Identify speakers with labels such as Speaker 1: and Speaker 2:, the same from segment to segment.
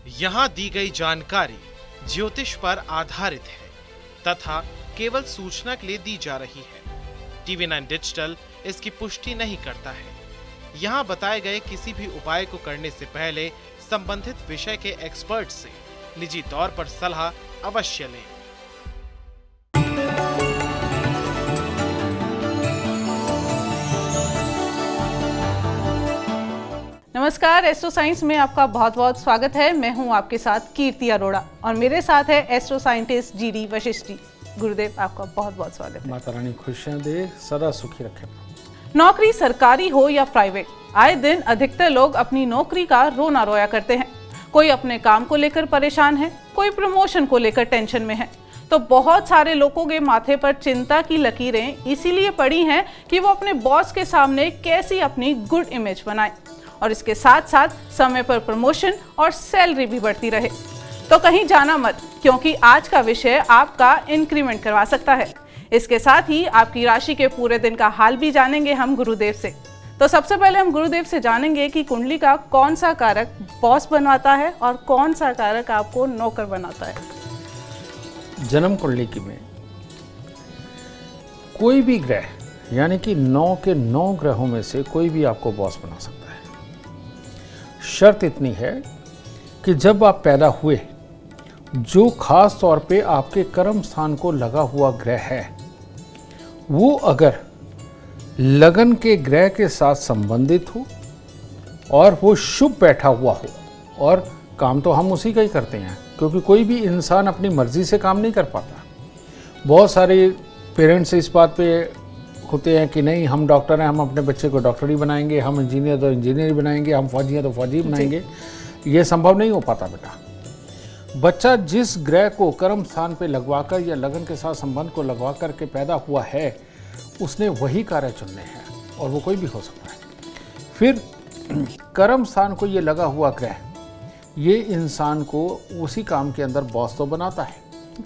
Speaker 1: यहाँ दी गई जानकारी ज्योतिष पर आधारित है तथा केवल सूचना के लिए दी जा रही है। TV9 डिजिटल इसकी पुष्टि नहीं करता है। यहाँ बताए गए किसी भी उपाय को करने से पहले संबंधित विषय के एक्सपर्ट से निजी तौर पर सलाह अवश्य लें।
Speaker 2: नमस्कार, एस्ट्रो साइंस में आपका बहुत बहुत स्वागत है। मैं हूं आपके साथ कीर्ति अरोड़ा और मेरे साथ है astro scientist GD Vashishtha ji. गुरुदेव, आपका बहुत बहुत स्वागत है।
Speaker 3: माता रानी खुशियां दे, सदा सुखी रखे।
Speaker 2: नौकरी सरकारी हो या प्राइवेट, आए दिन अधिकतर लोग अपनी नौकरी का रोना रोया करते हैं। कोई अपने काम को लेकर परेशान है, कोई प्रमोशन को लेकर टेंशन में है। तो बहुत सारे लोगों के माथे पर चिंता की लकीरें इसीलिए पड़ी हैं कि वो अपने बॉस के सामने कैसी अपनी गुड इमेज बनाएं और इसके साथ साथ समय पर प्रमोशन और सैलरी भी बढ़ती रहे। तो कहीं जाना मत, क्योंकि आज का विषय आपका इंक्रीमेंट करवा सकता है। इसके साथ ही आपकी राशि के पूरे दिन का हाल भी जानेंगे हम गुरुदेव से। तो सबसे पहले हम गुरुदेव से जानेंगे कि कुंडली का कौन सा कारक बॉस बनवाता है और कौन सा कारक आपको नौकर बनाता है।
Speaker 3: जन्म कुंडली की में कोई भी ग्रह, यानी कि 9 के 9 ग्रहों में से कोई भी आपको बॉस बना सकता है। शर्त इतनी है कि जब आप पैदा हुए, जो खास तौर पे आपके कर्म स्थान को लगा हुआ ग्रह है, वो अगर लगन के ग्रह के साथ संबंधित हो और वो शुभ बैठा हुआ हो, और काम तो हम उसी का ही करते हैं, क्योंकि कोई भी इंसान अपनी मर्जी से काम नहीं कर पाता। बहुत सारे पेरेंट्स इस बात पे होते हैं कि नहीं, हम डॉक्टर हैं, हम अपने बच्चे को डॉक्टर ही बनाएंगे, हम इंजीनियर तो इंजीनियर ही बनाएंगे, हम फौजी हैं तो फौजी बनाएंगे। ये संभव नहीं हो पाता बेटा। बच्चा जिस ग्रह को कर्म स्थान पे लगवाकर या लगन के साथ संबंध को लगवा कर के पैदा हुआ है, उसने वही कार्य चुनने हैं, और वो कोई भी हो सकता है। फिर कर्म स्थान को ये लगा हुआ ग्रह, ये इंसान को उसी काम के अंदर बॉस तो बनाता है,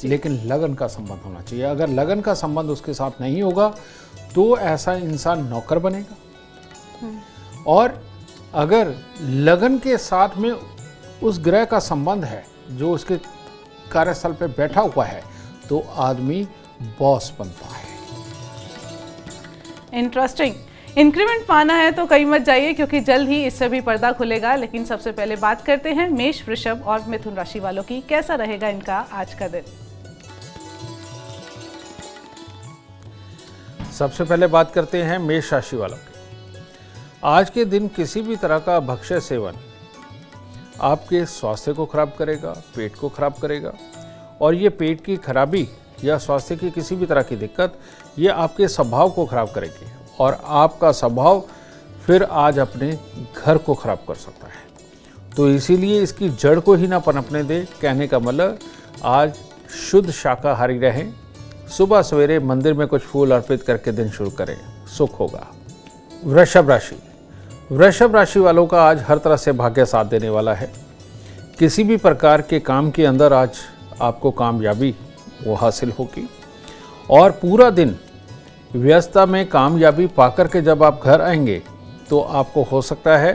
Speaker 3: लेकिन लगन का संबंध होना चाहिए। अगर लगन का संबंध उसके साथ नहीं होगा तो ऐसा इंसान नौकर बनेगा। और अगर लगन के साथ में उस ग्रह का संबंध है जो उसके कार्यस्थल पे बैठा हुआ है, तो आदमी बॉस बनता है।
Speaker 2: इंटरेस्टिंग। इंक्रीमेंट पाना है तो कहीं मत जाइए, क्योंकि जल्द ही इससे भी पर्दा खुलेगा। लेकिन सबसे पहले बात करते हैं मेष, वृषभ और मिथुन राशि वालों की। कैसा रहेगा इनका आज का दिन?
Speaker 3: सबसे पहले बात करते हैं मेष राशि वालों की। आज के दिन किसी भी तरह का भक्ष्य सेवन आपके स्वास्थ्य को खराब करेगा, पेट को खराब करेगा, और ये पेट की खराबी या स्वास्थ्य की किसी भी तरह की दिक्कत, ये आपके स्वभाव को खराब करेगी, और आपका स्वभाव फिर आज अपने घर को खराब कर सकता है। तो इसीलिए इसकी जड़ को ही ना पनपने दे। कहने का मतलब, आज शुद्ध शाकाहारी रहें, सुबह सवेरे मंदिर में कुछ फूल अर्पित करके दिन शुरू करें, सुख होगा। वृषभ राशि। वृषभ राशि वालों का आज हर तरह से भाग्य साथ देने वाला है। किसी भी प्रकार के काम के अंदर आज आपको कामयाबी वो हासिल होगी, और पूरा दिन व्यस्तता में कामयाबी पाकर के जब आप घर आएंगे तो आपको हो सकता है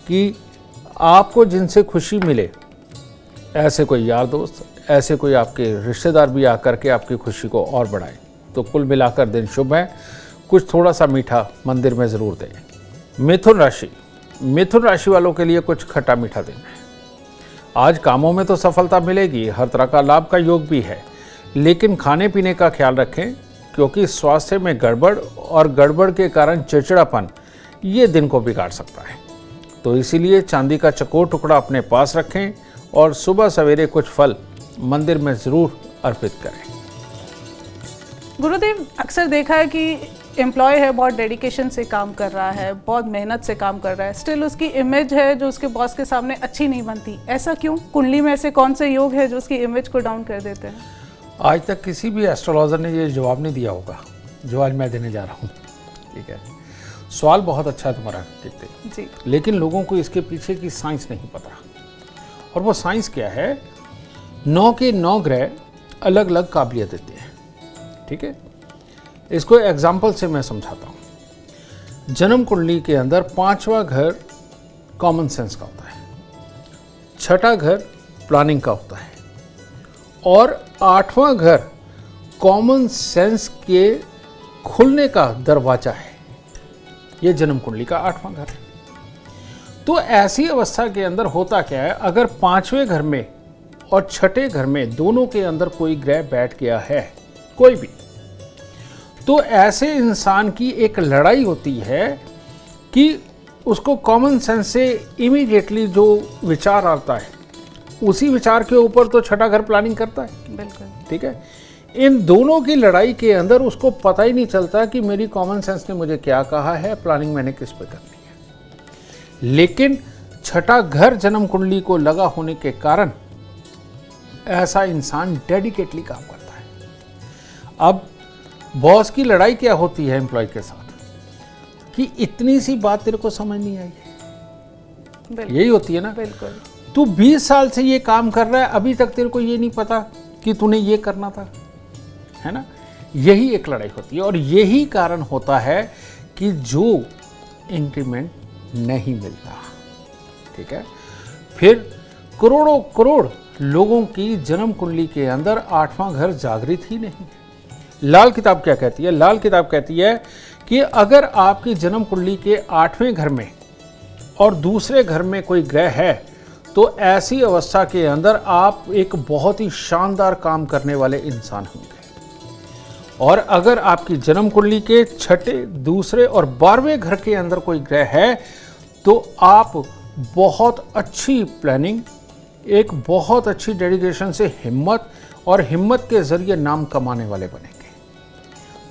Speaker 3: कि आपको जिनसे खुशी मिले, ऐसे कोई यार दोस्त, ऐसे कोई आपके रिश्तेदार भी आकर के आपकी खुशी को और बढ़ाए। तो कुल मिलाकर दिन शुभ है। कुछ थोड़ा सा मीठा मंदिर में ज़रूर दें। मिथुन राशि। मिथुन राशि वालों के लिए कुछ खट्टा मीठा दिन है। आज कामों में तो सफलता मिलेगी, हर तरह का लाभ का योग भी है, लेकिन खाने पीने का ख्याल रखें, क्योंकि स्वास्थ्य में गड़बड़ और गड़बड़ के कारण चिड़चिड़ापन ये दिन को बिगाड़ सकता है। तो इसीलिए चांदी का चकोर टुकड़ा अपने पास रखें और सुबह सवेरे कुछ फल मंदिर में ज़रूर अर्पित करें।
Speaker 2: गुरुदेव, अक्सर देखा है कि एम्प्लॉय है, बहुत डेडिकेशन से काम कर रहा है, बहुत मेहनत से काम कर रहा है, स्टिल उसकी इमेज है जो उसके बॉस के सामने अच्छी नहीं बनती। ऐसा क्यों? कुंडली में ऐसे कौन से योग है जो उसकी इमेज को डाउन कर देते हैं?
Speaker 3: आज तक किसी भी एस्ट्रोलॉजर ने ये जवाब नहीं दिया होगा जो आज मैं देने जा रहा हूँ। ठीक है, सवाल बहुत अच्छा है तुम्हारा जी, लेकिन लोगों को इसके पीछे की साइंस नहीं पता। और वो साइंस क्या है? 9 के 9 ग्रह अलग अलग काबिलियत देते हैं। ठीक है, इसको एग्जाम्पल से मैं समझाता हूँ। जन्म कुंडली के अंदर 5वां घर कॉमन सेंस का होता है, छठा घर प्लानिंग का होता है और 8वां घर कॉमन सेंस के खुलने का दरवाजा है। यह जन्म कुंडली का 8वां घर है। तो ऐसी अवस्था के अंदर होता क्या है, अगर 5वें घर में और छठे घर में दोनों के अंदर कोई ग्रह बैठ गया है, कोई भी, तो ऐसे इंसान की एक लड़ाई होती है कि उसको कॉमन सेंस से इमीडिएटली जो विचार आता है उसी विचार के ऊपर तो छठा घर प्लानिंग करता है।
Speaker 2: बिल्कुल।
Speaker 3: ठीक है, इन दोनों की लड़ाई के अंदर उसको पता ही नहीं चलता कि मेरी कॉमन सेंस ने मुझे क्या कहा है, प्लानिंग मैंने किस पे करनी है। लेकिन छठा घर जन्म कुंडली को लगा होने के कारण ऐसा इंसान डेडिकेटली काम करता है। अब बॉस की लड़ाई क्या होती है एम्प्लॉय के साथ कि इतनी सी बात तेरे को समझ नहीं आई, यही होती है ना।
Speaker 2: बिल्कुल।
Speaker 3: तू 20 साल से ये काम कर रहा है, अभी तक तेरे को ये नहीं पता कि तूने ये करना था, है ना। यही एक लड़ाई होती है और यही कारण होता है कि जो इंक्रीमेंट नहीं मिलता। ठीक है, फिर करोड़ों करोड़ लोगों की जन्म कुंडली के अंदर 8वां घर जागृत ही नहीं। लाल किताब क्या कहती है? लाल किताब कहती है कि अगर आपकी जन्म कुंडली के 8वें घर में और दूसरे घर में कोई ग्रह है तो ऐसी अवस्था के अंदर आप एक बहुत ही शानदार काम करने वाले इंसान होंगे। और अगर आपकी जन्म कुंडली के छठे, दूसरे और 12वें घर के अंदर कोई ग्रह है तो आप बहुत अच्छी प्लानिंग, एक बहुत अच्छी डेडिकेशन से हिम्मत और हिम्मत के जरिए नाम कमाने वाले बनेंगे।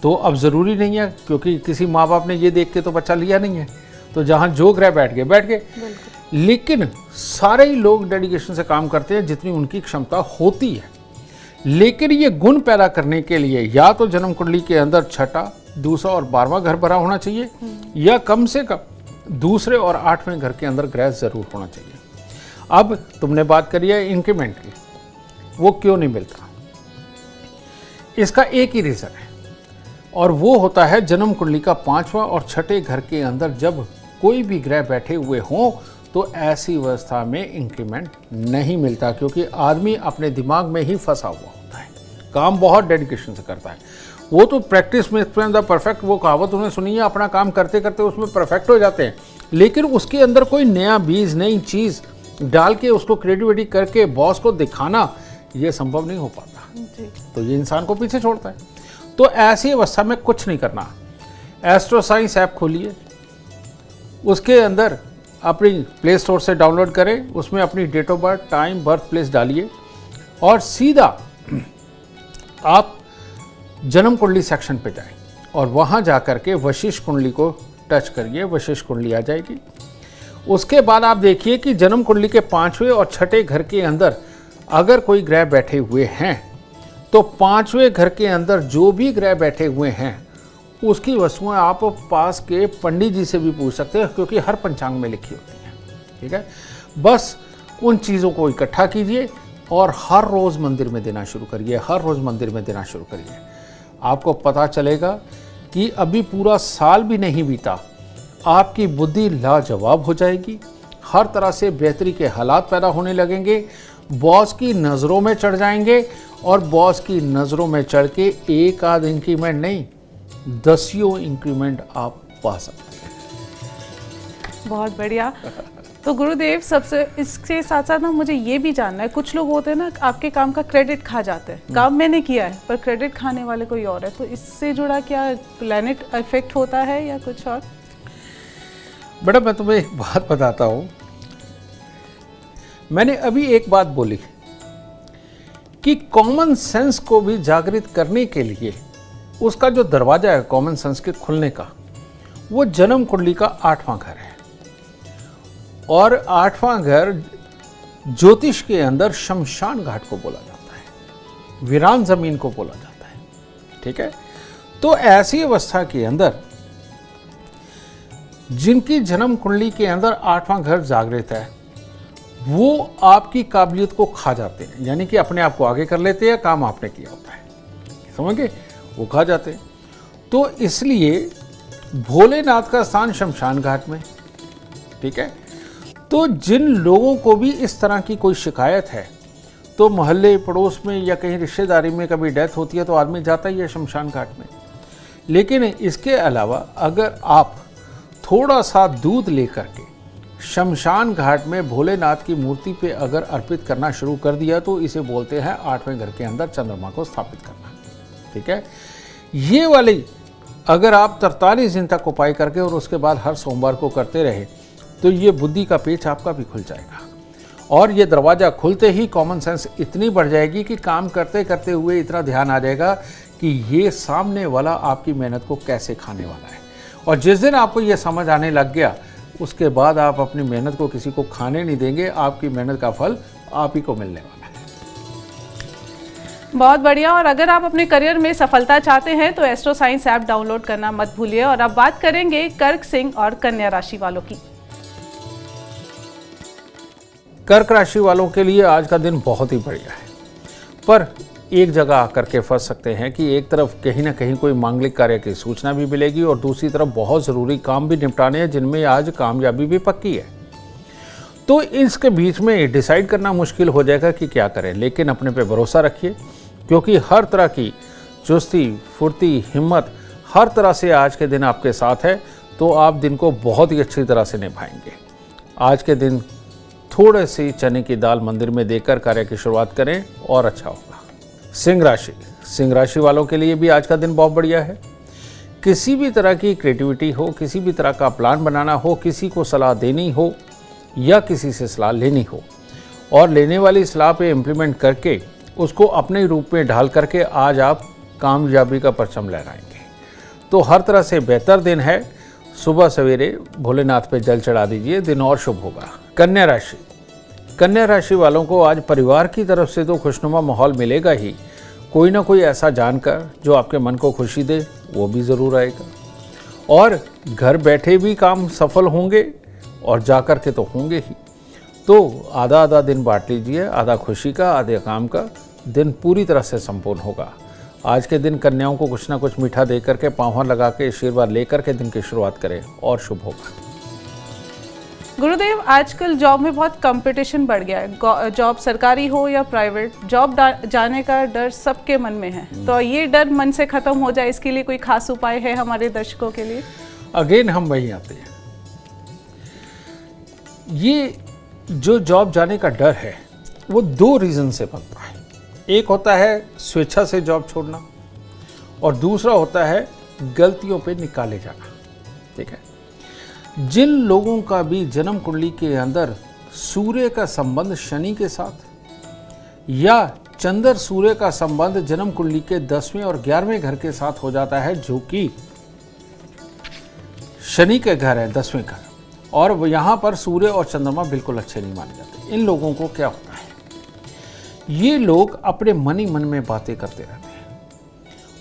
Speaker 3: तो अब ज़रूरी नहीं है, क्योंकि किसी माँ बाप ने ये देख के तो बच्चा लिया नहीं है, तो जहाँ जो ग्रह बैठ गए। लेकिन सारे ही लोग डेडिकेशन से काम करते हैं जितनी उनकी क्षमता होती है। लेकिन ये गुण पैदा करने के लिए या तो जन्म कुंडली के अंदर छठा, दूसरा और 12वां घर भरा होना चाहिए या कम से कम दूसरे और 8वें घर के अंदर ग्रह जरूर होना चाहिए। अब तुमने बात करी है इंक्रीमेंट की, वो क्यों नहीं मिलता? इसका एक ही रीज़न है और वो होता है जन्म कुंडली का 5वां और छठे घर के अंदर जब कोई भी ग्रह बैठे हुए हों तो ऐसी अवस्था में इंक्रीमेंट नहीं मिलता, क्योंकि आदमी अपने दिमाग में ही फंसा हुआ होता है, काम बहुत डेडिकेशन से करता है। वो तो प्रैक्टिस में द परफेक्ट, वो कहावत उन्हें सुनी है, अपना काम करते करते उसमें परफेक्ट हो जाते हैं, लेकिन उसके अंदर कोई नया बीज, नई चीज़ डाल के उसको क्रिएटिविटी करके बॉस को दिखाना ये संभव नहीं हो पाता जी। तो ये इंसान को पीछे छोड़ता है। तो ऐसी अवस्था में कुछ नहीं करना, एस्ट्रो साइंस ऐप खोलिए, उसके अंदर अपनी प्ले स्टोर से डाउनलोड करें, उसमें अपनी date of birth, time, birth place डालिए और सीधा आप जन्म कुंडली सेक्शन पे जाएं और वहाँ जा कर के वशिष्ठ कुंडली को टच करिए, वशिष्ठ कुंडली आ जाएगी। उसके बाद आप देखिए कि जन्म कुंडली के 5वें और छठे घर के अंदर अगर कोई ग्रह बैठे हुए हैं तो 5वें घर के अंदर जो भी ग्रह बैठे हुए हैं उसकी वस्तुएं आप पास के पंडित जी से भी पूछ सकते हैं, क्योंकि हर पंचांग में लिखी होती है। ठीक है, बस उन चीज़ों को इकट्ठा कीजिए और हर रोज़ मंदिर में देना शुरू करिए, हर रोज़ मंदिर में देना शुरू करिए। आपको पता चलेगा कि अभी पूरा साल भी नहीं बीता, आपकी बुद्धि लाजवाब हो जाएगी, हर तरह से बेहतरी के हालात पैदा होने लगेंगे, बॉस की नज़रों में चढ़ जाएंगे और बॉस की नज़रों में चढ़ के एक आध इंक्रीमेंट नहीं, 10 इंक्रीमेंट आप पा सकते हैं।
Speaker 2: बहुत बढ़िया। तो गुरुदेव, सबसे इसके साथ साथ ना मुझे ये भी जानना है, कुछ लोग होते हैं ना आपके काम का क्रेडिट खा जाते हैं, काम मैंने किया है पर क्रेडिट खाने वाले कोई और है, तो इससे जुड़ा क्या प्लैनेट इफेक्ट होता है या कुछ और?
Speaker 3: बेटा मैं तुम्हें एक बात बताता हूँ, मैंने अभी एक बात बोली कि कॉमन सेंस को भी जागृत करने के लिए उसका जो दरवाजा है कॉमन सेंस के खुलने का, वो जन्म कुंडली का 8वां घर है। और 8वां घर ज्योतिष के अंदर शमशान घाट को बोला जाता है, वीरान जमीन को बोला जाता है। ठीक है, तो ऐसी अवस्था के अंदर जिनकी जन्म कुंडली के अंदर 8वां घर जागृत है वो आपकी काबिलियत को खा जाते हैं, यानी कि अपने आप को आगे कर लेते हैं, काम आपने किया होता है, समझ गए, वो खा जाते हैं। तो इसलिए भोलेनाथ का स्थान शमशान घाट में। ठीक है, तो जिन लोगों को भी इस तरह की कोई शिकायत है, तो मोहल्ले पड़ोस में या कहीं रिश्तेदारी में कभी डेथ होती है तो आदमी जाता ही है शमशान घाट में। लेकिन इसके अलावा अगर आप थोड़ा सा दूध लेकर के शमशान घाट में भोलेनाथ की मूर्ति पे अगर अर्पित करना शुरू कर दिया तो इसे बोलते हैं 8वें घर के अंदर चंद्रमा को स्थापित करना। ठीक है, ये वाली अगर आप 43 दिन तक उपाय करके और उसके बाद हर सोमवार को करते रहे तो ये बुद्धि का पेच आपका भी खुल जाएगा। और ये दरवाज़ा खुलते ही कॉमन सेंस इतनी बढ़ जाएगी कि काम करते करते हुए इतना ध्यान आ जाएगा कि ये सामने वाला आपकी मेहनत को कैसे खाने वाला है। और जिस दिन आपको ये समझ आने लग गया उसके बाद आप अपनी मेहनत को किसी को खाने नहीं देंगे, आपकी मेहनत का फल आप ही को मिलने वाला है।
Speaker 2: बहुत बढ़िया। और अगर आप अपने करियर में सफलता चाहते हैं तो एस्ट्रो साइंस ऐप डाउनलोड करना मत भूलिए। और अब बात करेंगे कर्क, सिंह और कन्या राशि वालों की।
Speaker 3: कर्क राशि वालों के लिए आज का दिन बहुत ही बढ़िया है, पर एक जगह आकर के फंस सकते हैं कि एक तरफ कहीं ना कहीं कोई मांगलिक कार्य की सूचना भी मिलेगी और दूसरी तरफ बहुत ज़रूरी काम भी निपटाने हैं जिनमें आज कामयाबी भी पक्की है। तो इसके बीच में डिसाइड करना मुश्किल हो जाएगा कि क्या करें, लेकिन अपने पे भरोसा रखिए क्योंकि हर तरह की चुस्ती, फुर्ती, हिम्मत हर तरह से आज के दिन आपके साथ है, तो आप दिन को बहुत ही अच्छी तरह से निभाएंगे। आज के दिन थोड़े सी चने की दाल मंदिर में देकर कार्य की शुरुआत करें और अच्छा होगा। सिंह राशि वालों के लिए भी आज का दिन बहुत बढ़िया है। किसी भी तरह की क्रिएटिविटी हो, किसी भी तरह का प्लान बनाना हो, किसी को सलाह देनी हो या किसी से सलाह लेनी हो और लेने वाली सलाह पे इम्प्लीमेंट करके उसको अपने रूप में ढाल करके आज आप कामयाबी का परचम लहराएंगे। तो हर तरह से बेहतर दिन है। सुबह सवेरे भोलेनाथ पे जल चढ़ा दीजिए, दिन और शुभ होगा। कन्या राशि वालों को आज परिवार की तरफ से तो खुशनुमा माहौल मिलेगा ही, कोई ना कोई ऐसा जानकर जो आपके मन को खुशी दे वो भी ज़रूर आएगा। और घर बैठे भी काम सफल होंगे और जाकर के तो होंगे ही। तो आधा आधा दिन बांट लीजिए, आधा खुशी का आधे काम का, दिन पूरी तरह से संपूर्ण होगा। आज के दिन कन्याओं को कुछ ना कुछ मीठा दे करके पाँव लगा के आशीर्वाद लेकर के दिन की शुरुआत करें और शुभ होगा।
Speaker 2: गुरुदेव, आजकल जॉब में बहुत कंपटीशन बढ़ गया है। जॉब सरकारी हो या प्राइवेट, जॉब जाने का डर सबके मन में है। तो ये डर मन से खत्म हो जाए, इसके लिए कोई खास उपाय है हमारे दर्शकों के लिए?
Speaker 3: अगेन हम वहीं आते हैं। ये जो जॉब जाने का डर है वो 2 रीज़न से बनता है। एक होता है स्वेच्छा से जॉब छोड़ना और दूसरा होता है गलतियों पे निकाले जाना। ठीक है, जिन लोगों का भी जन्म कुंडली के अंदर सूर्य का संबंध शनि के साथ या चंद्र सूर्य का संबंध जन्म कुंडली के 10वें और 11वें घर के साथ हो जाता है, जो कि शनि के घर है 10वें घर, और यहाँ पर सूर्य और चंद्रमा बिल्कुल अच्छे नहीं माने जाते। इन लोगों को क्या होता है, ये लोग अपने मन ही मन में बातें करते रहते हैं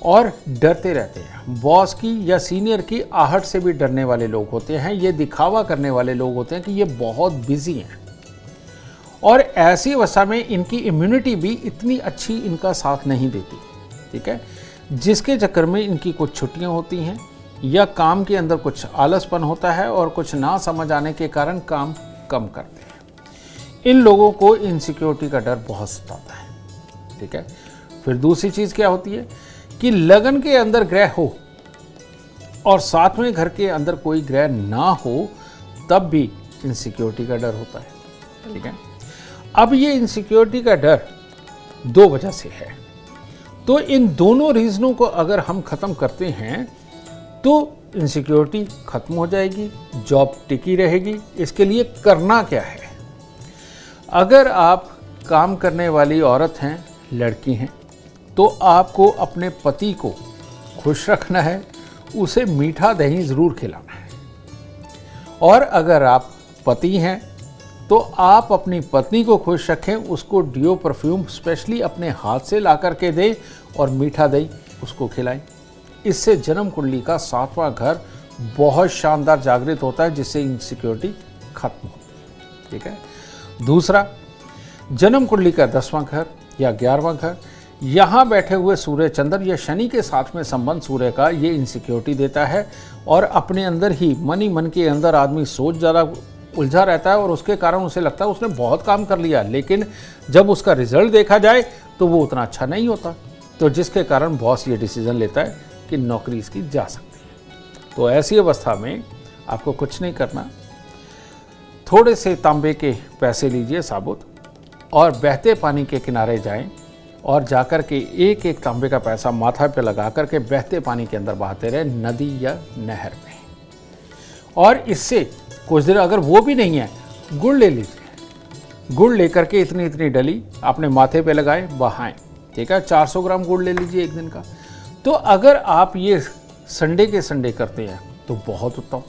Speaker 3: और डरते रहते हैं। बॉस की या सीनियर की आहट से भी डरने वाले लोग होते हैं। ये दिखावा करने वाले लोग होते हैं कि ये बहुत बिजी हैं और ऐसी अवस्था में इनकी इम्यूनिटी भी इतनी अच्छी इनका साथ नहीं देती। ठीक है, जिसके चक्कर में इनकी कुछ छुट्टियां होती हैं या काम के अंदर कुछ आलसपन होता है और कुछ ना समझ आने के कारण काम कम करते हैं। इन लोगों को इनसिक्योरिटी का डर बहुत सताता है। ठीक है, फिर दूसरी चीज़ क्या होती है कि लगन के अंदर ग्रह हो और 7वें घर के अंदर कोई ग्रह ना हो तब भी इनसिक्योरिटी का डर होता है। ठीक है, अब ये इनसिक्योरिटी का डर 2 वजह से है। तो इन दोनों रीजनों को अगर हम खत्म करते हैं तो इनसिक्योरिटी खत्म हो जाएगी, जॉब टिकी रहेगी। इसके लिए करना क्या है, अगर आप काम करने वाली औरत हैं, लड़की हैं, तो आपको अपने पति को खुश रखना है, उसे मीठा दही ज़रूर खिलाना है। और अगर आप पति हैं तो आप अपनी पत्नी को खुश रखें, उसको डियो परफ्यूम स्पेशली अपने हाथ से ला कर के दें और मीठा दही उसको खिलाएं। इससे जन्म कुंडली का 7वां घर बहुत शानदार जागृत होता है, जिससे इनसिक्योरिटी खत्म होती है। ठीक है, दूसरा, जन्म कुंडली का 10वां घर या 11वां घर, यहाँ बैठे हुए सूर्य चंद्र या शनि के साथ में संबंध सूर्य का, ये इनसिक्योरिटी देता है और अपने अंदर ही मन ही मन के अंदर आदमी सोच ज़्यादा उलझा रहता है और उसके कारण उसे लगता है उसने बहुत काम कर लिया, लेकिन जब उसका रिजल्ट देखा जाए तो वो उतना अच्छा नहीं होता, तो जिसके कारण बॉस ये डिसीजन लेता है कि नौकरी इसकी जा सकती है। तो ऐसी अवस्था में आपको कुछ नहीं करना, थोड़े से तांबे के पैसे लीजिए साबुत और बहते पानी के किनारे जाएं और जाकर के एक एक तांबे का पैसा माथा पे लगा करके बहते पानी के अंदर बहाते रहे, नदी या नहर में। और इससे कुछ देर, अगर वो भी नहीं है, गुड़ ले लीजिए, गुड़ लेकर के इतनी इतनी डली अपने माथे पे लगाएं, बहाएं, ठीक है। 400 ग्राम गुड़ ले लीजिए एक दिन का। तो अगर आप ये संडे के संडे करते हैं तो बहुत उत्तम,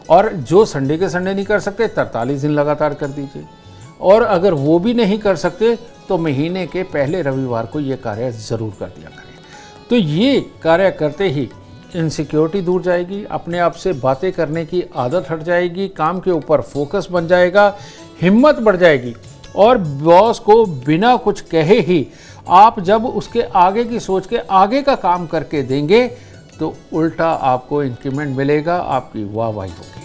Speaker 3: और जो संडे के संडे नहीं कर सकते 43 दिन लगातार कर दीजिए, और अगर वो भी नहीं कर सकते तो महीने के पहले रविवार को ये कार्य ज़रूर कर दिया करें। तो ये कार्य करते ही इनसिक्योरिटी दूर जाएगी, अपने आप से बातें करने की आदत हट जाएगी, काम के ऊपर फोकस बन जाएगा, हिम्मत बढ़ जाएगी, और बॉस को बिना कुछ कहे ही आप जब उसके आगे की सोच के आगे का काम करके देंगे तो उल्टा आपको इंक्रीमेंट मिलेगा, आपकी वाहवाही होगी।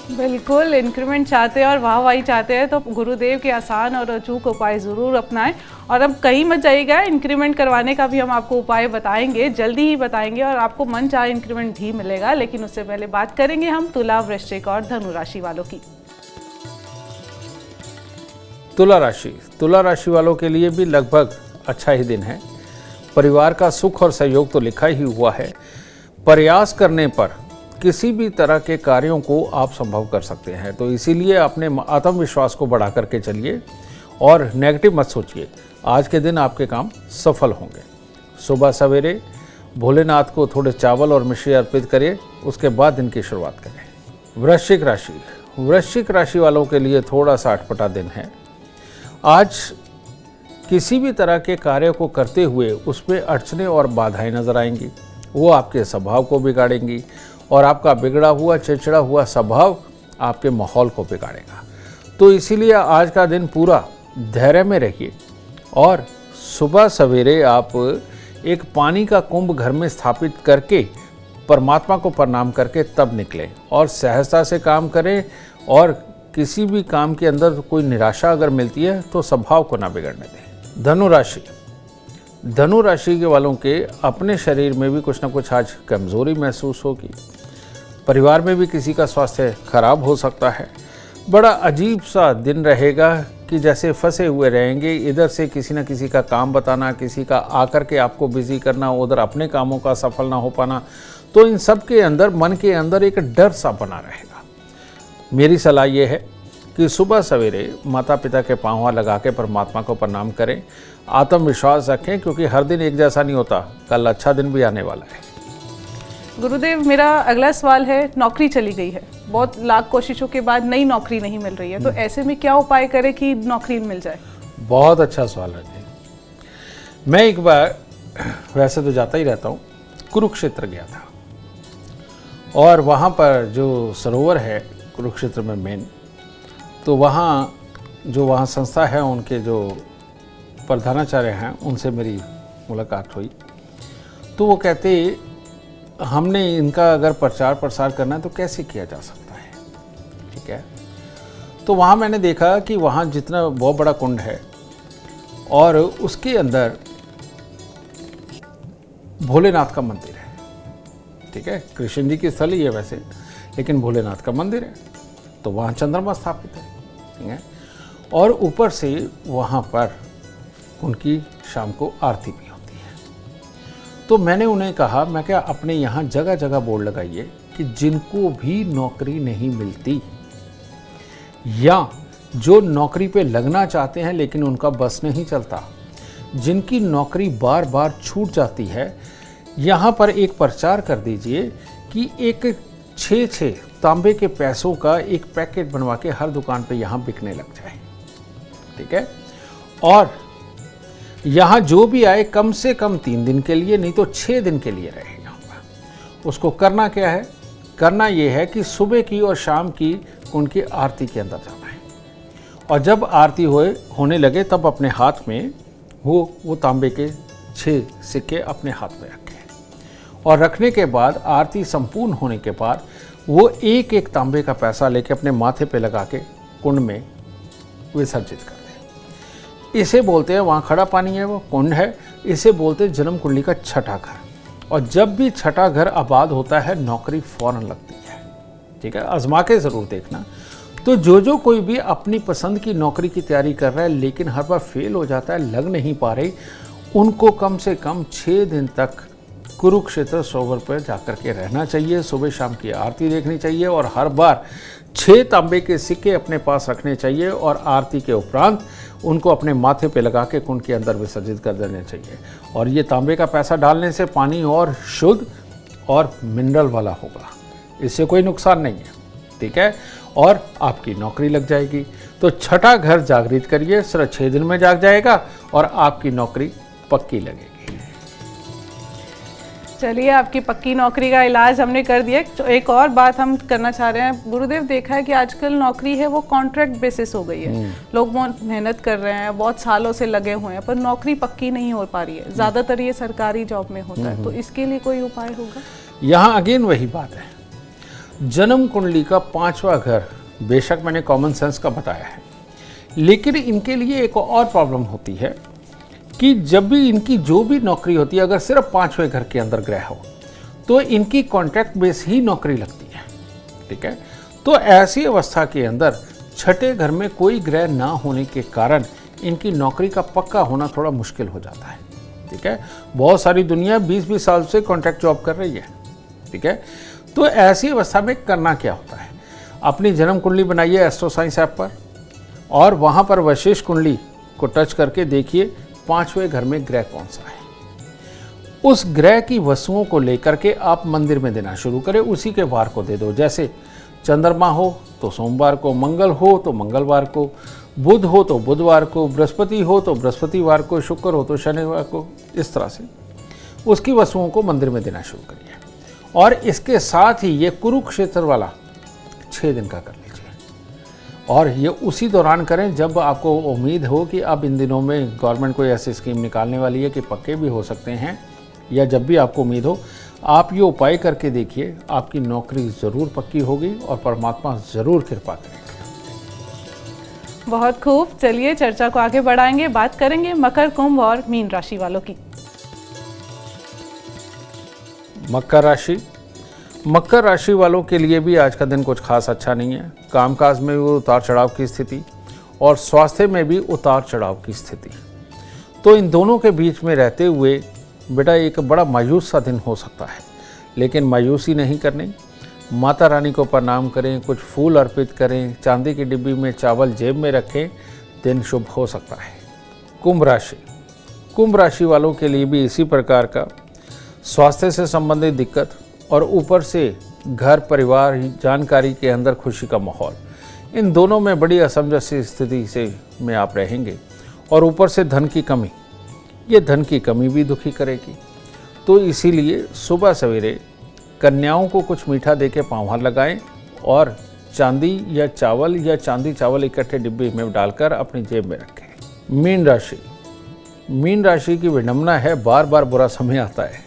Speaker 2: बिल्कुल, इंक्रीमेंट चाहते हैं और वाहवाही चाहते हैं तो गुरुदेव के आसान और अचूक उपाय ज़रूर अपनाएं। और अब कहीं मत जाइएगा, इंक्रीमेंट करवाने का भी हम आपको उपाय बताएंगे, जल्दी ही बताएंगे, और आपको मन चाहे इंक्रीमेंट भी मिलेगा। लेकिन उससे पहले बात करेंगे हम तुला, वृश्चिक और धनु राशि वालों की।
Speaker 3: तुला राशि वालों के लिए भी लगभग अच्छा ही दिन है। परिवार का सुख और सहयोग तो लिखा ही हुआ है। प्रयास करने पर किसी भी तरह के कार्यों को आप संभव कर सकते हैं, तो इसीलिए अपने आत्मविश्वास को बढ़ा करके चलिए और नेगेटिव मत सोचिए। आज के दिन आपके काम सफल होंगे। सुबह सवेरे भोलेनाथ को थोड़े चावल और मिश्री अर्पित करिए, उसके बाद दिन की शुरुआत करें। वृश्चिक राशि वालों के लिए थोड़ा सा अटपटा दिन है। आज किसी भी तरह के कार्य को करते हुए उसमें अड़चने और बाधाएं नजर आएंगी, वो आपके स्वभाव को बिगाड़ेंगी, और आपका बिगड़ा हुआ चिड़चिड़ा हुआ स्वभाव आपके माहौल को बिगाड़ेगा। तो इसीलिए आज का दिन पूरा धैर्य में रहिए, और सुबह सवेरे आप एक पानी का कुंभ घर में स्थापित करके परमात्मा को प्रणाम करके तब निकलें, और सहजता से काम करें, और किसी भी काम के अंदर कोई निराशा अगर मिलती है तो स्वभाव को ना बिगड़ने दें। धनु राशि के वालों के अपने शरीर में भी कुछ ना कुछ आज कमज़ोरी महसूस होगी। परिवार में भी किसी का स्वास्थ्य खराब हो सकता है। बड़ा अजीब सा दिन रहेगा कि जैसे फंसे हुए रहेंगे, इधर से किसी न किसी का काम बताना, किसी का आकर के आपको बिजी करना, उधर अपने कामों का सफल ना हो पाना। तो इन सब के अंदर मन के अंदर एक डर सा बना रहेगा। मेरी सलाह ये है कि सुबह सवेरे माता पिता के पाँव लगा के परमात्मा को प्रणाम करें, आत्मविश्वास रखें, क्योंकि हर दिन एक जैसा नहीं होता, कल अच्छा दिन भी आने वाला है।
Speaker 2: गुरुदेव, मेरा अगला सवाल है, नौकरी चली गई है, बहुत लाख कोशिशों के बाद नई नौकरी नहीं मिल रही है, तो ऐसे में क्या उपाय करें कि नौकरी मिल जाए?
Speaker 3: बहुत अच्छा सवाल है जी। मैं एक बार, वैसे तो जाता ही रहता हूँ, कुरुक्षेत्र गया था, और वहाँ पर जो सरोवर है कुरुक्षेत्र में मेन, तो वहाँ संस्था है, उनके जो प्रधानाचार्य हैं उनसे मेरी मुलाकात हुई। तो वो कहते, हमने इनका अगर प्रचार प्रसार करना है तो कैसे किया जा सकता है, ठीक है। तो वहाँ मैंने देखा कि वहाँ जितना बहुत बड़ा कुंड है और उसके अंदर भोलेनाथ का मंदिर है, ठीक है। कृष्ण जी की स्थल ही है वैसे, लेकिन भोलेनाथ का मंदिर है, तो वहाँ चंद्रमा स्थापित है, ठीक है। और ऊपर से वहाँ पर उनकी शाम को आरती भी होती है। तो मैंने उन्हें कहा, मैं क्या अपने यहाँ जगह जगह बोर्ड लगाइए कि जिनको भी नौकरी नहीं मिलती, या जो नौकरी पे लगना चाहते हैं लेकिन उनका बस नहीं चलता, जिनकी नौकरी बार बार छूट जाती है, यहाँ पर एक प्रचार कर दीजिए कि एक 6 तांबे के पैसों का एक पैकेट बनवा के हर दुकान पे यहाँ बिकने लग जाए, ठीक है। और यहाँ जो भी आए कम से कम 3 दिन के लिए, नहीं तो 6 दिन के लिए रहे यहाँ पर। उसको करना क्या है? करना ये है कि सुबह की और शाम की उनकी आरती के अंदर जाना है, और जब आरती होने लगे तब अपने हाथ में वो तांबे के 6 सिक्के अपने हाथ में रखें, और रखने के बाद आरती संपूर्ण होने के बाद वो एक एक तांबे का पैसा लेके अपने माथे पे लगा के कुंड में विसर्जित कर दें। इसे बोलते हैं, वहाँ खड़ा पानी है वो कुंड है, इसे बोलते हैं जन्म कुंडली का छठा घर। और जब भी छठा घर आबाद होता है नौकरी फौरन लगती है। ठीक है, आजमा के ज़रूर देखना। तो जो कोई भी अपनी पसंद की नौकरी की तैयारी कर रहा है लेकिन हर बार फेल हो जाता है, लग नहीं पा रही, उनको कम से कम 6 दिन तक कुरुक्षेत्र सरोवर पर जाकर के रहना चाहिए। सुबह शाम की आरती देखनी चाहिए और हर बार 6 तांबे के सिक्के अपने पास रखने चाहिए और आरती के उपरांत उनको अपने माथे पे लगा के कुंड के अंदर विसर्जित कर देने चाहिए। और ये तांबे का पैसा डालने से पानी और शुद्ध और मिनरल वाला होगा, इससे कोई नुकसान नहीं है। ठीक है, और आपकी नौकरी लग जाएगी। तो छठा घर जागृत करिए, सिर्फ 6 दिन में जाग जाएगा और आपकी नौकरी पक्की लगेगी।
Speaker 2: चलिए, आपकी पक्की नौकरी का इलाज हमने कर दिया। तो एक और बात हम करना चाह रहे हैं गुरुदेव, देखा है कि आजकल नौकरी है वो कॉन्ट्रैक्ट बेसिस हो गई है। लोग बहुत मेहनत कर रहे हैं, बहुत सालों से लगे हुए हैं, पर नौकरी पक्की नहीं हो पा रही है। ज़्यादातर ये सरकारी जॉब में होता है, तो इसके लिए कोई उपाय होगा?
Speaker 3: यहाँ अगेन वही बात है, जन्म कुंडली का 5वां घर, बेशक मैंने कॉमन सेंस का बताया है, लेकिन इनके लिए एक और प्रॉब्लम होती है कि जब भी इनकी जो भी नौकरी होती है, अगर सिर्फ 5वें घर के अंदर ग्रह हो तो इनकी कॉन्ट्रैक्ट बेस ही नौकरी लगती है। ठीक है, तो ऐसी अवस्था के अंदर छठे घर में कोई ग्रह ना होने के कारण इनकी नौकरी का पक्का होना थोड़ा मुश्किल हो जाता है। ठीक है, बहुत सारी दुनिया 20-20 साल से कॉन्ट्रैक्ट जॉब कर रही है। ठीक है, तो ऐसी अवस्था में करना क्या होता है, अपनी जन्म कुंडली बनाइए एस्ट्रो साइंस ऐप पर और वहाँ पर वशिष्ठ कुंडली को टच करके देखिए 5वें घर में ग्रह कौन सा है। उस ग्रह की वस्तुओं को लेकर के आप मंदिर में देना शुरू करें, उसी के वार को दे दो। जैसे चंद्रमा हो तो सोमवार को, मंगल हो तो मंगलवार को, बुध हो तो बुधवार को, बृहस्पति हो तो बृहस्पतिवार को, शुक्र हो तो शनिवार को। इस तरह से उसकी वस्तुओं को मंदिर में देना शुरू करिए। और इसके साथ ही ये कुरुक्षेत्र वाला 6 दिन का कर लीजिए और ये उसी दौरान करें जब आपको उम्मीद हो कि अब इन दिनों में गवर्नमेंट कोई ऐसी स्कीम निकालने वाली है कि पक्के भी हो सकते हैं, या जब भी आपको उम्मीद हो आप ये उपाय करके देखिए, आपकी नौकरी ज़रूर पक्की होगी और परमात्मा ज़रूर कृपा करेगा।
Speaker 2: बहुत खूब, चलिए चर्चा को आगे बढ़ाएंगे, बात करेंगे मकर, कुंभ और मीन राशि वालों की।
Speaker 3: मकर राशि वालों के लिए भी आज का दिन कुछ खास अच्छा नहीं है। कामकाज में भी उतार चढ़ाव की स्थिति और स्वास्थ्य में भी उतार चढ़ाव की स्थिति। तो इन दोनों के बीच में रहते हुए बेटा एक बड़ा मायूस सा दिन हो सकता है, लेकिन मायूसी नहीं करनी। माता रानी को प्रणाम करें, कुछ फूल अर्पित करें, चांदी की डिब्बी में चावल जेब में रखें, दिन शुभ हो सकता है। कुंभ राशि वालों के लिए भी इसी प्रकार का स्वास्थ्य से संबंधित दिक्कत और ऊपर से घर परिवार जानकारी के अंदर खुशी का माहौल, इन दोनों में बड़ी असमंजस स्थिति से में आप रहेंगे। और ऊपर से धन की कमी, ये धन की कमी भी दुखी करेगी। तो इसीलिए सुबह सवेरे कन्याओं को कुछ मीठा देके पाँव लगाएं और चांदी या चावल या चांदी चावल इकट्ठे डिब्बे में डालकर अपनी जेब में रखें। मीन राशि की विडंबना है, बार बार बुरा समय आता है।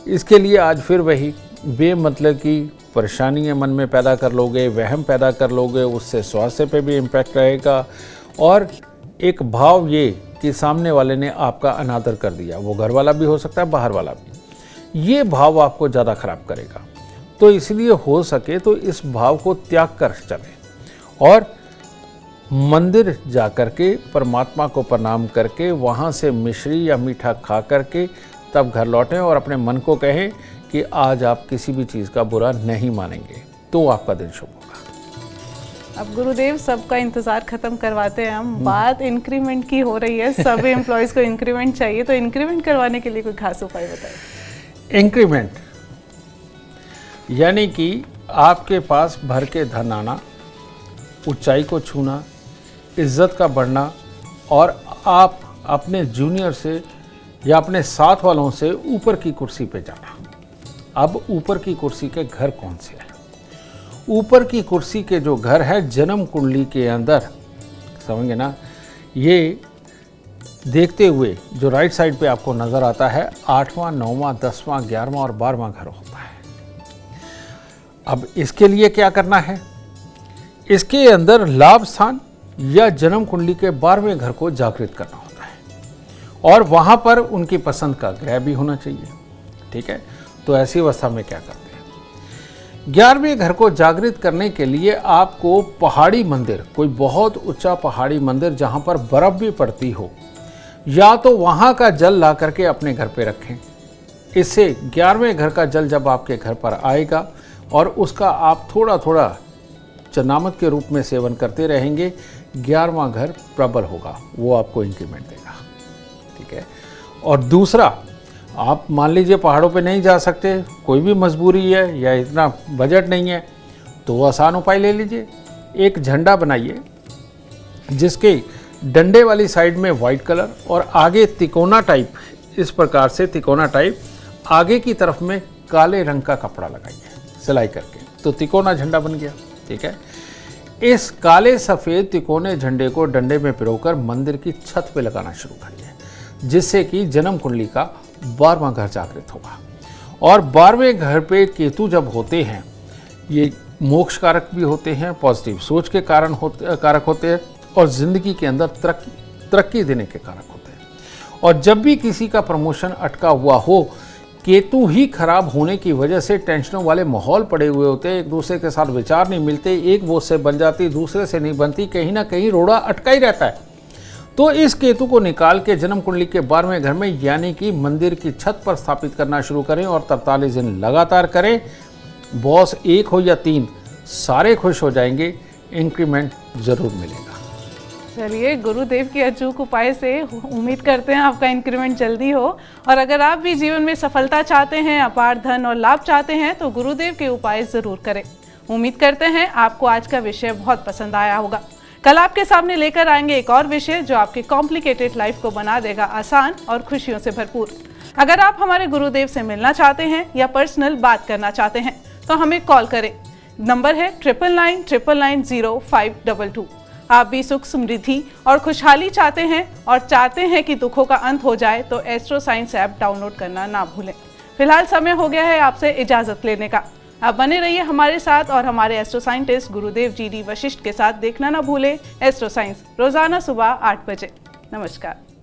Speaker 3: इसके लिए आज फिर वही बेमतलब की परेशानियां मन में पैदा कर लोगे, वहम पैदा कर लोगे, उससे स्वास्थ्य पे भी इम्पैक्ट रहेगा। और एक भाव ये कि सामने वाले ने आपका अनादर कर दिया, वो घर वाला भी हो सकता है, बाहर वाला भी, ये भाव आपको ज़्यादा खराब करेगा। तो इसलिए हो सके तो इस भाव को त्याग कर चलें और मंदिर जा कर के परमात्मा को प्रणाम करके वहाँ से मिश्री या मीठा खा करके तब घर लौटें और अपने मन को कहें कि आज आप किसी भी चीज़ का बुरा नहीं मानेंगे, तो आपका दिन शुभ होगा।
Speaker 2: अब गुरुदेव सबका इंतजार खत्म करवाते हैं हम, बात इंक्रीमेंट की हो रही है, सभी एम्प्लॉयज को इंक्रीमेंट चाहिए, तो इंक्रीमेंट करवाने के लिए कोई खास उपाय बताएं।
Speaker 3: इंक्रीमेंट यानी कि आपके पास भर के धन आना, ऊंचाई को छूना, इज्जत का बढ़ना और आप अपने जूनियर से या अपने साथ वालों से ऊपर की कुर्सी पे जाना। अब ऊपर की कुर्सी के घर कौन से हैं? ऊपर की कुर्सी के जो घर है जन्म कुंडली के अंदर, समझेंगे ना, ये देखते हुए जो राइट साइड पे आपको नज़र आता है 8वां, 9वां, 10वां, 11वां और 12वां घर होता है। अब इसके लिए क्या करना है, इसके अंदर लाभ स्थान या जन्म कुंडली के 12वें घर को जागृत करना होता है और वहां पर उनकी पसंद का ग्रह भी होना चाहिए। ठीक है, तो ऐसी अवस्था में क्या करते हैं, 11वें घर को जागृत करने के लिए आपको पहाड़ी मंदिर, कोई बहुत ऊंचा पहाड़ी मंदिर जहां पर बर्फ भी पड़ती हो, या तो वहां का जल ला करके अपने घर पे रखें। इससे 11वें घर का जल जब आपके घर पर आएगा और उसका आप थोड़ा थोड़ा चनामत के रूप में सेवन करते रहेंगे, 11वां घर प्रबल होगा, वो आपको इंक्रीमेंट देगा। ठीक है, और दूसरा, आप मान लीजिए पहाड़ों पे नहीं जा सकते, कोई भी मजबूरी है या इतना बजट नहीं है, तो वो आसान उपाय ले लीजिए। एक झंडा बनाइए जिसके डंडे वाली साइड में वाइट कलर और आगे तिकोना टाइप, इस प्रकार से तिकोना टाइप आगे की तरफ में काले रंग का कपड़ा लगाइए सिलाई करके, तो तिकोना झंडा बन गया। ठीक है, इस काले सफ़ेद तिकोने झंडे को डंडे में पिरोकर मंदिर की छत पे लगाना शुरू करिए, जिससे कि जन्म कुंडली का 12वां घर जागृत होगा। और 12वें घर पे केतु जब होते हैं, ये मोक्ष कारक भी होते हैं, पॉजिटिव सोच के कारक होते हैं और ज़िंदगी के अंदर तरक्की देने के कारक होते हैं। और जब भी किसी का प्रमोशन अटका हुआ हो, केतु ही खराब होने की वजह से टेंशनों वाले माहौल पड़े हुए होते हैं, एक दूसरे के साथ विचार नहीं मिलते, एक बोझ से बन जाती, दूसरे से नहीं बनती, कहीं ना कहीं रोड़ा अटका ही रहता है। तो इस केतु को निकाल के जन्म कुंडली के 12वें घर में यानी कि मंदिर की छत पर स्थापित करना शुरू करें और 43 दिन लगातार करें। बॉस 1 हो या 3, सारे खुश हो जाएंगे, इंक्रीमेंट जरूर मिलेगा।
Speaker 2: चलिए, गुरुदेव के अचूक उपाय से उम्मीद करते हैं आपका इंक्रीमेंट जल्दी हो। और अगर आप भी जीवन में सफलता चाहते हैं, अपार धन और लाभ चाहते हैं, तो गुरुदेव के उपाय जरूर करें। उम्मीद करते हैं आपको आज का विषय बहुत पसंद आया होगा। कल आपके सामने लेकर आएंगे एक और विषय जो आपके कॉम्प्लिकेटेड लाइफ को बना देगा आसान और खुशियों से भरपूर। अगर आप हमारे गुरुदेव से मिलना चाहते हैं या पर्सनल बात करना चाहते हैं तो हमें कॉल करें। नंबर है 9999900522। आप भी सुख, समृद्धि और खुशहाली चाहते हैं और चाहते हैं कि दुखों का अंत हो जाए, तो एस्ट्रो साइंस ऐप डाउनलोड करना ना भूलें। फिलहाल समय हो गया है आपसे इजाजत लेने का। आप बने रहिए हमारे साथ और हमारे एस्ट्रो साइंटिस्ट गुरुदेव GD वशिष्ठ के साथ देखना ना भूलें एस्ट्रो साइंस, रोजाना सुबह 8 बजे। नमस्कार।